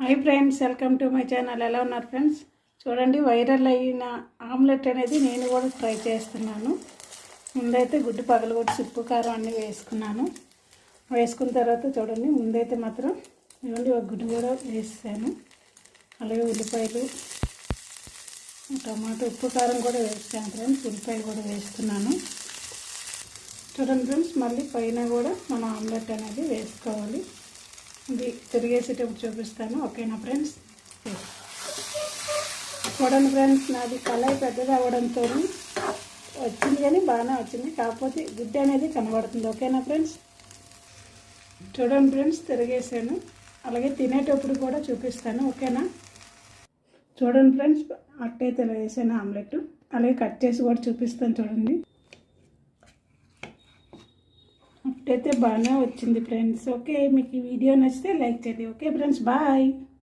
Hi friends, welcome to my channel. ఎలా ఉన్నారు friends? చూడండి, వైరల్ అయిన ఆమ్లెట్ అనేది నేను కూడా ట్రై చేస్తున్నాను. ముందైతే గుడ్డు పగలగొట్టి ఉప్పు కారం అన్నీ వేసుకున్న తర్వాత చూడండి, ముందైతే మాత్రం ఇవ్వండి ఒక గుడ్డు కూడా వేసాను. అలాగే ఉల్లిపాయలు, టమాటో, ఉప్పు కారం కూడా వేసాను ఫ్రెండ్స్. ఉల్లిపాయలు కూడా వేస్తున్నాను. చూడండి ఫ్రెండ్స్, మళ్ళీ పైన కూడా మన ఆమ్లెట్ అనేది వేసుకోవాలి. ఇది తిరిగేసేటప్పుడు చూపిస్తాను. ఓకేనా ఫ్రెండ్స్? చూడండి ఫ్రెండ్స్, నాది కళాయి పెద్దది అవ్వడంతో వచ్చింది, కానీ బాగానే వచ్చింది. కాకపోతే గుడ్డ అనేది కనబడుతుంది. ఓకేనా ఫ్రెండ్స్? చూడండి ఫ్రెండ్స్, తిరిగేసాను. అలాగే తినేటప్పుడు కూడా చూపిస్తాను. ఓకేనా? చూడండి ఫ్రెండ్స్, అట్టయితే వేసాను ఆమ్లెట్. అలాగే కట్ చేసి కూడా చూపిస్తాను. చూడండి, అట్టయితే బాగానే వచ్చింది ఫ్రెండ్స్. ఓకే, మీకు ఈ వీడియో నచ్చితే లైక్ చేయండి. Okay friends, bye.